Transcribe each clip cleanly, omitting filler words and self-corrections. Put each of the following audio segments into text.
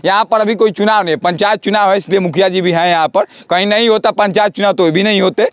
यहाँ पर अभी कोई चुनाव नहीं, पंचायत चुनाव है, इसलिए मुखिया जी भी हैं यहाँ पर। कहीं नहीं होता पंचायत चुनाव तो भी नहीं होते।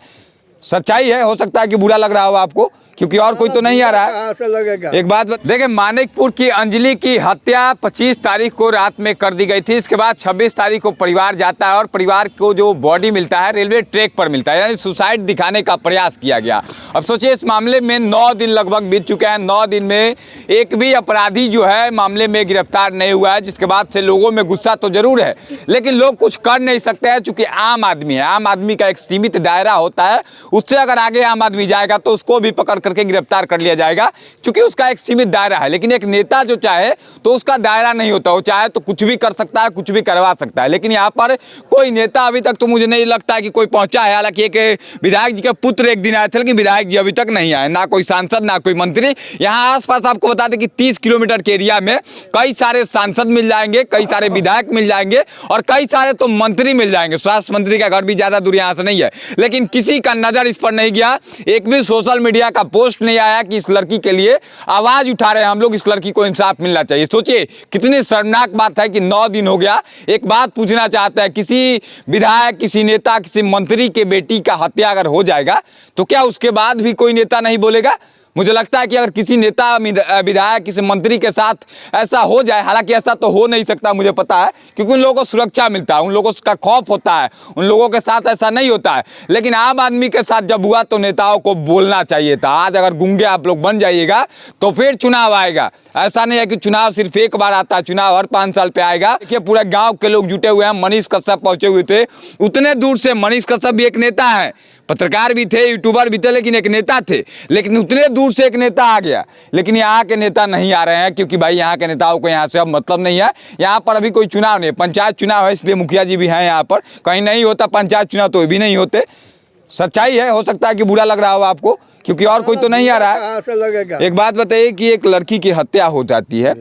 सच्चाई है, हो सकता है कि बुरा लग रहा हो आपको, क्योंकि और कोई तो नहीं आ रहा है। एक बात देखिए, मानिकपुर की अंजलि की हत्या 25 तारीख को रात में कर दी गई थी। इसके बाद 26 तारीख को परिवार जाता है और परिवार को जो बॉडी मिलता है रेलवे ट्रैक पर मिलता है, यानी सुसाइड दिखाने का प्रयास किया गया। अब सोचिए, इस मामले में 9 दिन लगभग बीत चुके हैं। 9 दिन में एक भी अपराधी जो है मामले में गिरफ्तार नहीं हुआ है, जिसके बाद से लोगों में गुस्सा तो जरूर है, लेकिन लोग कुछ कर नहीं सकते हैं, चूंकि आम आदमी है। आम आदमी का एक सीमित दायरा होता है, उससे अगर आगे आम आदमी जाएगा तो उसको भी पकड़ करके गिरफ्तार कर लिया जाएगा, क्योंकि उसका एक सीमित दायरा है। लेकिन एक नेता जो चाहे तो उसका दायरा नहीं होता, वो चाहे तो कुछ भी कर सकता है, कुछ भी करवा सकता है। लेकिन यहाँ पर कोई नेता अभी तक तो मुझे नहीं लगता है कि कोई पहुंचा है। हालांकि एक विधायक जी के पुत्र एक दिन आए थे, लेकिन विधायक जी अभी तक नहीं आए, ना कोई सांसद ना कोई मंत्री। यहाँ आसपास आपको बता दें कि 30 किलोमीटर के एरिया में कई सारे सांसद मिल जाएंगे, कई सारे विधायक मिल जाएंगे और कई सारे तो मंत्री मिल जाएंगे। स्वास्थ्य मंत्री का घर भी ज्यादा दूर यहाँ से नहीं है, लेकिन किसी का नजर इस पर नहीं गया। एक भी सोशल मीडिया का पोस्ट नहीं आया कि इस लड़की के लिए आवाज उठा रहे हैं हम लोग, इस लड़की को इंसाफ मिलना चाहिए। सोचिए कितनी शर्मनाक बात है कि 9 दिन हो गया। एक बात पूछना चाहता है, किसी विधायक, किसी नेता, किसी मंत्री के बेटी का हत्या अगर हो जाएगा तो क्या उसके बाद भी कोई नेता नहीं बोलेगा? मुझे लगता है कि अगर किसी नेता, विधायक, किसी मंत्री के साथ ऐसा हो जाए, हालांकि ऐसा तो हो नहीं सकता मुझे पता है, क्योंकि उन लोगों को सुरक्षा मिलता है, उन लोगों का खौफ होता है, उन लोगों के साथ ऐसा नहीं होता है। लेकिन आम आदमी के साथ जब हुआ तो नेताओं को बोलना चाहिए था। आज अगर गूंगे आप लोग बन जाइएगा तो फिर चुनाव आएगा। ऐसा नहीं है कि चुनाव सिर्फ एक बार आता है, चुनाव हर 5 साल पे आएगा। देखिए पूरे गाँव के लोग जुटे हुए हैं। मनीष कश्यप पहुंचे हुए थे उतने दूर से। मनीष कश्यप भी एक नेता है, पत्रकार भी थे, यूट्यूबर भी थे, लेकिन एक नेता थे। लेकिन उतने दूर से एक नेता आ गया, लेकिन यहाँ के नेता नहीं आ रहे हैं, क्योंकि भाई यहाँ के नेताओं को यहाँ से अब मतलब नहीं है। यहाँ पर अभी कोई चुनाव नहीं, पंचायत चुनाव है, इसलिए मुखिया जी भी हैं यहाँ पर। कहीं नहीं होता पंचायत चुनाव तो भी नहीं होते। सच्चाई है, हो सकता है कि बुरा लग रहा हो आपको, क्योंकि और कोई तो नहीं आ रहा है। एक बात बताइए कि एक लड़की की हत्या हो जाती है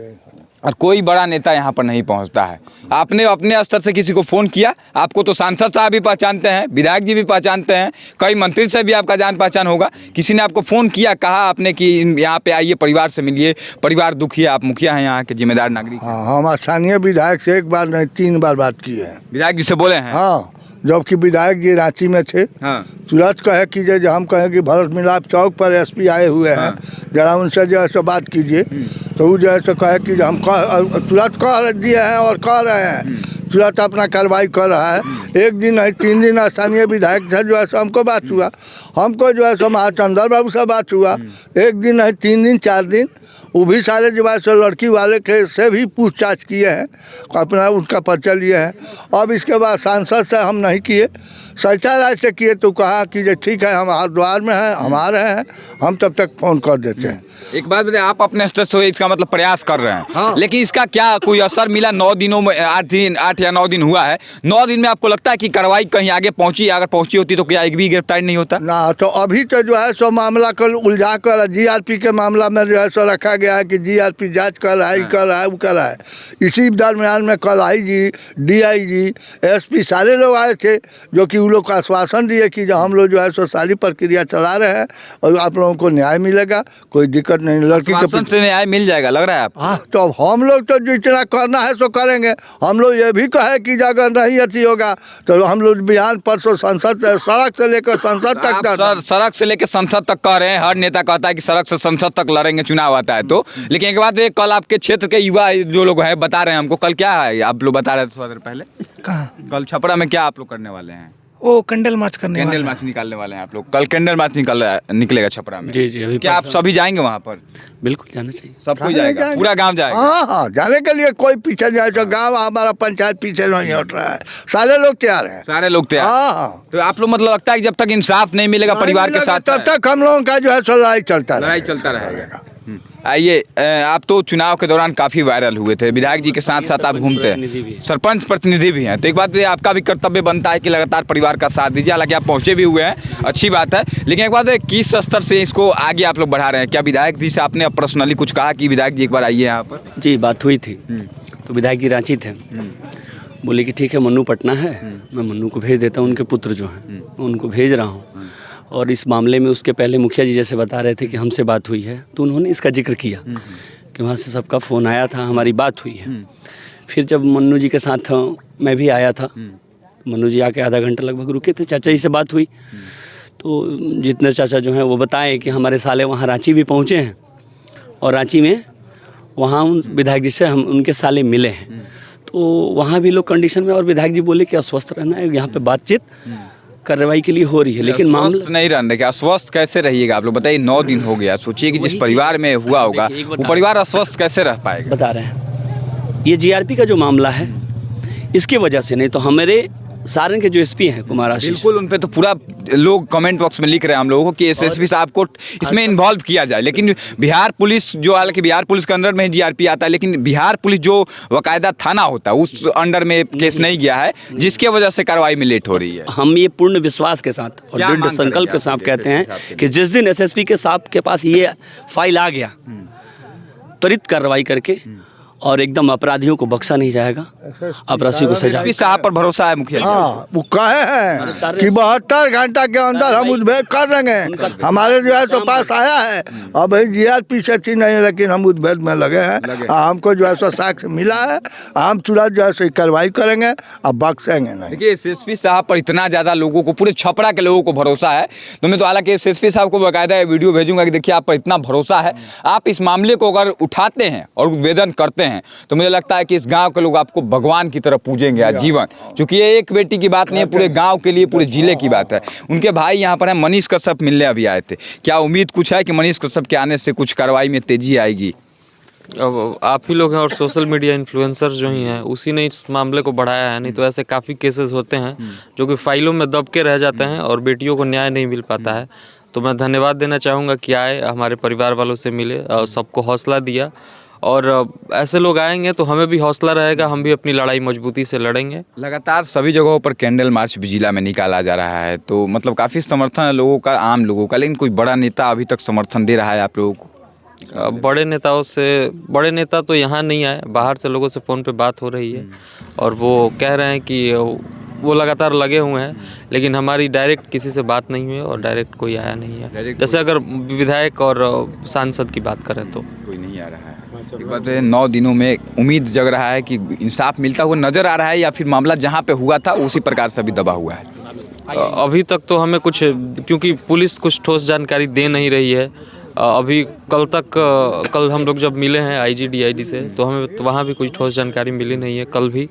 और कोई बड़ा नेता यहाँ पर नहीं पहुँचता है। आपने अपने स्तर से किसी को फ़ोन किया? आपको तो सांसद साहब भी पहचानते हैं, विधायक जी भी पहचानते हैं, कई मंत्री से भी आपका जान पहचान होगा। किसी ने आपको फ़ोन किया, कहा आपने कि यहाँ पे आइए, परिवार से मिलिए, परिवार दुखी है, आप मुखिया हैं, यहाँ के जिम्मेदार नागरिक? हाँ, हम स्थानीय विधायक से एक बार नहीं 3 बार बात की है। विधायक जी से बोले हैं? हाँ, जबकि विधायक जी रांची में थे। हाँ। तुरंत कहे कि जो हम कहें कि भरत मिलाप चौक पर एसपी आए हुए हैं, हाँ। जरा उनसे जो है सो बात कीजिए। तो वो जो है सो कहे कि हम तुरंत कह दिए हैं और कह रहे हैं, तुरंत अपना कार्रवाई कर रहा है। एक दिन नहीं 3 दिन स्थानीय विधायक से जो है सो हमको बात हुआ, हमको जो है सो महाचंद्र बाबू से बात हुआ। एक दिन नहीं 3 दिन 4 दिन, वो भी सारे जो है सो लड़की वाले के से भी पूछताछ किए हैं, अपना उनका परिचय लिए हैं। अब इसके बाद सांसद से हम नहीं किए, सच्चा राय से किए तो कहा कि जो ठीक है हम हरिद्वार में हैं, हम आ रहे हैं, हम तब तक फ़ोन कर देते हैं। एक बात बताइए, आप अपने स्तर से इसका मतलब प्रयास कर रहे हैं। हाँ। लेकिन इसका क्या कोई असर मिला? 9 दिनों में 8 या 9 दिन हुआ है, 9 दिन में आपको लगता है कि कार्रवाई कहीं आगे पहुंची? अगर पहुंची होती तो क्या एक भी गिरफ्तारी नहीं होता ना? तो अभी तो जो है सो मामला कल उलझा कर जीआरपी के मामला में जो है सो रखा गया है कि जीआरपी जांच कर रहा है, कर रहा है, वो कर रहा है। इसी दरमियान में कल आईजी, डीआईजी, एसपी सारे लोग आए थे, जो कि वो लोग को आश्वासन दिए कि जो हम लोग जो है सो सारी प्रक्रिया चला रहे हैं और आप लोगों को न्याय मिलेगा, कोई दिक्कत नहीं। लड़की के से न्याय मिल जाएगा लग रहा है आप? हाँ, तो हम लोग तो जितना करना है सो करेंगे। हम लोग ये भी कहे कि अगर नहीं अच्छी होगा तो हम लोग बिहान परसों संसद, सड़क से लेकर संसद तक, सड़क से लेकर संसद तक कह रहे हैं। हर नेता कहता है कि सड़क से संसद तक लड़ेंगे, चुनाव आता है तो। लेकिन एक बात, कल आपके क्षेत्र के युवा जो लोग हैं बता रहे हैं हमको, कल क्या है आप लोग बता रहे थे थोड़ा देर पहले? कहाँ? कल छपरा में क्या आप लोग करने वाले हैं? वो कैंडल मार्च करने वाले हैं। कैंडल मार्च निकालने वाले हैं आप लोग? कल कैंडल मार्च निकलेगा छपरा में। जी जी, अभी क्या आप सभी जाएंगे वहाँ पर? बिल्कुल जाना चाहिए, सब कोई जाएगा, पूरा गांव जाएगा? हाँ हाँ, जाने के लिए कोई पीछे जाए तो गांव हमारा पंचायत पीछे नहीं हट रहा है, सारे लोग तैयार हैं। सारे लोग तैयार? हाँ हाँ। तो आप लोग मतलब लगता है कि जब तक इंसाफ नहीं मिलेगा परिवार के साथ तब तक हम लोगों का जो है सो लड़ाई चलता रहेगा। आइए, आप तो चुनाव के दौरान काफ़ी वायरल हुए थे, विधायक जी के साथ साथ आप घूमते हैं, सरपंच प्रतिनिधि भी हैं, तो एक बात ये आपका भी कर्तव्य बनता है कि लगातार परिवार का साथ दीजिए। हालांकि आप पहुंचे भी हुए हैं, अच्छी बात है, लेकिन एक बात है, किस स्तर से इसको आगे आप लोग बढ़ा रहे हैं? क्या विधायक जी से आपने पर्सनली कुछ कहा कि विधायक जी एक बार आइए यहाँ पर? जी, बात हुई थी। तो विधायक जी रांची थे, बोले कि ठीक है मन्नू पटना है, मैं मन्नू को भेज देता हूँ, उनके पुत्र जो हैं उनको भेज रहा हूँ। और इस मामले में उसके पहले मुखिया जी जैसे बता रहे थे कि हमसे बात हुई है, तो उन्होंने इसका जिक्र किया कि वहाँ से सबका फ़ोन आया था, हमारी बात हुई है। फिर जब मन्नू जी के साथ मैं भी आया था, मन्नू जी आके आधा घंटा लगभग रुके थे, चाचा जी से बात हुई। तो जितने चाचा जो हैं वो बताएं कि हमारे साले वहाँ रांची भी पहुँचे हैं और रांची में वहाँ उन विधायक जी से हम उनके साले मिले हैं। तो वहाँ भी लोग कंडीशन में, और विधायक जी बोले कि अस्वस्थ रहना है, यहाँ पे बातचीत कार्रवाई के लिए हो रही है, लेकिन मामला नहीं रहने के अस्वस्थ कैसे रहिएगा आप लोग बताइए। 9 दिन हो गया, सोचिए कि जिस परिवार में हुआ होगा वो परिवार अस्वस्थ कैसे रह पाएगा। बता रहे हैं ये जीआरपी का जो मामला है इसकी वजह से, नहीं तो हमारे सारण के जो एसपी हैं कुमार आशीष, बिल्कुल उन पे तो पूरा लोग कमेंट बॉक्स में लिख रहे हैं हम लोगों को कि एसएसपी साहब को इसमें इन्वॉल्व किया जाए। लेकिन बिहार पुलिस जो, हालांकि बिहार पुलिस के अंडर में जीआरपी आता है, लेकिन बिहार पुलिस जो बाकायदा थाना होता है उस अंडर में केस नहीं गया है, जिसके वजह से कार्रवाई में लेट हो रही है। हम ये पूर्ण विश्वास के साथ और दृढ़ संकल्प के साथ कहते हैं कि जिस दिन एसएसपी के साहब के पास ये फाइल आ गया, त्वरित कार्रवाई करके और एकदम अपराधियों को बख्शा नहीं जाएगा, अपराधियों को सजा। एसपी साहब पर भरोसा है मुखिया जी? हाँ, वो कहे हैं कि 72 घंटा के अंदर हम उद्भेद कर देंगे। हमारे जो है तो पास आया है, अब जीआरपी से अच्छी नहीं, लेकिन हम उद्भेद में लगे हैं। हमको जो है सो साक्ष्य मिला है, हम तुरंत जो है सो कार्रवाई करेंगे, अब बख्शेंगे नहीं। देखिए एसएसपी साहब पर इतना ज़्यादा लोगों को, पूरे छपरा के लोगों को भरोसा है। तो मैं तो हालांकि एसएसपी साहब को बाकायदा वीडियो भेजूंगा कि देखिए आप पर इतना भरोसा है, आप इस मामले को अगर उठाते हैं और उद्भेदन करते हैं तो मुझे लगता है कि इस गांव के लोग आपको भगवान की तरह पूजेंगे आजीवन। क्योंकि ये एक बेटी की बात नहीं है, पूरे गांव के लिए, पूरे जिले की बात है। उनके भाई यहाँ पर हैं, मनीष कश्यप मिलने अभी आए थे। क्या उम्मीद कुछ है कि मनीष कश्यप के आने से कुछ कार्रवाई में तेजी आएगी? अब आप ही लोग हैं और सोशल मीडिया इन्फ्लुएंसर जो ही हैं उसी ने इस मामले को बढ़ाया है। नहीं तो ऐसे काफ़ी केसेस होते हैं जो कि फाइलों में दब के रह जाते हैं और बेटियों को न्याय नहीं मिल पाता है। तो मैं धन्यवाद देना चाहूँगा कि आए, हमारे परिवार वालों से मिले और सबको हौसला दिया। और ऐसे लोग आएंगे तो हमें भी हौसला रहेगा, हम भी अपनी लड़ाई मजबूती से लड़ेंगे। लगातार सभी जगहों पर कैंडल मार्च भी जिला में निकाला जा रहा है, तो मतलब काफ़ी समर्थन है लोगों का, आम लोगों का, लेकिन कोई बड़ा नेता अभी तक समर्थन दे रहा है आप लोगों को? बड़े नेता तो यहाँ नहीं आए, बाहर से लोगों से फ़ोन पे बात हो रही है और वो कह रहे हैं कि वो लगातार लगे हुए हैं, लेकिन हमारी डायरेक्ट किसी से बात नहीं हुई और डायरेक्ट कोई आया नहीं है। जैसे अगर विधायक और सांसद की बात करें तो कोई नहीं आ रहा है। एक बात है, 9 दिनों में उम्मीद जग रहा है कि इंसाफ मिलता हुआ नजर आ रहा है, या फिर मामला जहाँ पे हुआ था उसी प्रकार से अभी दबा हुआ है? अभी तक तो हमें कुछ, क्योंकि पुलिस कुछ ठोस जानकारी दे नहीं रही है। अभी कल हम लोग जब मिले हैं आईजी डीआईडी से, तो हमें तो वहाँ भी कुछ ठोस जानकारी मिली नहीं है, कल भी,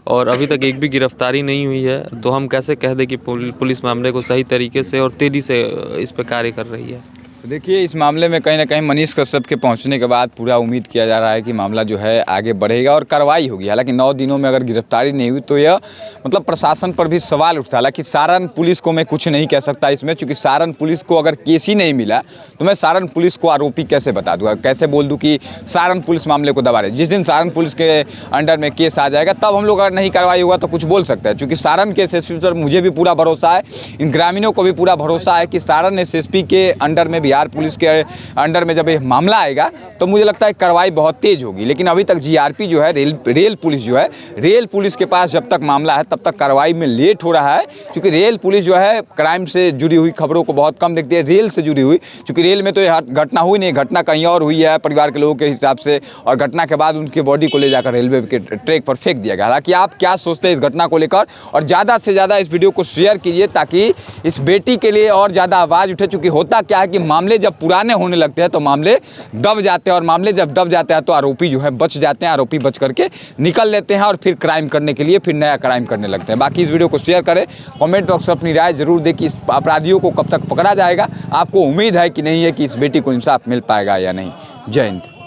और अभी तक एक भी गिरफ्तारी नहीं हुई है। तो हम कैसे कह दें कि पुलिस मामले को सही तरीके से और तेज़ी से इस पर कार्य कर रही है। देखिए इस मामले में कहीं ना कहीं मनीष कश्यप के पहुंचने के बाद पूरा उम्मीद किया जा रहा है कि मामला जो है आगे बढ़ेगा और कार्रवाई होगी। हालांकि 9 दिनों में अगर गिरफ्तारी नहीं हुई तो यह मतलब प्रशासन पर भी सवाल उठता। हालांकि सारण पुलिस को मैं कुछ नहीं कह सकता इसमें, क्योंकि सारण पुलिस को अगर केस ही नहीं मिला तो मैं सारण पुलिस को आरोपी कैसे बता दूँगा, कैसे बोल दूँ कि सारण पुलिस मामले को दबा रही। जिस दिन सारण पुलिस के अंडर में केस आ जाएगा तब हम लोग, अगर नहीं कार्रवाई होगा तो कुछ बोल सकते हैं। क्योंकि सारण के एसएसपी पर मुझे भी पूरा भरोसा है, इन ग्रामीणों को भी पूरा भरोसा है कि सारण एसएसपी के अंडर में, बिहार पुलिस के अंडर में जब ये मामला आएगा तो मुझे लगता है कार्रवाई बहुत तेज होगी। लेकिन अभी तक जीआरपी जो है, रेल पुलिस जो है, रेल पुलिस के पास जब तक मामला है तब तक कार्रवाई में लेट हो रहा है। क्योंकि रेल पुलिस जो है क्राइम से जुड़ी हुई खबरों को बहुत कम देखती है, रेल से जुड़ी हुई, क्योंकि रेल में तो यह घटना हुई नहीं, घटना कहीं और हुई है परिवार के लोगों के हिसाब से, और घटना के बाद उनके बॉडी को ले जाकर रेलवे के ट्रैक पर फेंक दिया गया। हालांकि आप क्या सोचते हैं इस घटना को लेकर, और ज़्यादा से ज़्यादा इस वीडियो को शेयर कीजिए ताकि इस बेटी के लिए और ज़्यादा आवाज़ उठे। चूँकि होता क्या है कि मामले जब पुराने होने लगते हैं तो मामले दब जाते हैं, और मामले जब दब जाते हैं तो आरोपी जो है बच जाते हैं, आरोपी बच करके निकल लेते हैं और फिर क्राइम करने के लिए फिर नया क्राइम करने लगते हैं। बाकी इस वीडियो को शेयर करें, कमेंट बॉक्स में अपनी राय जरूर दें कि इस अपराधियों को कब तक पकड़ा जाएगा। आपको उम्मीद है कि नहीं है कि इस बेटी को इंसाफ मिल पाएगा या नहीं। जय हिंद।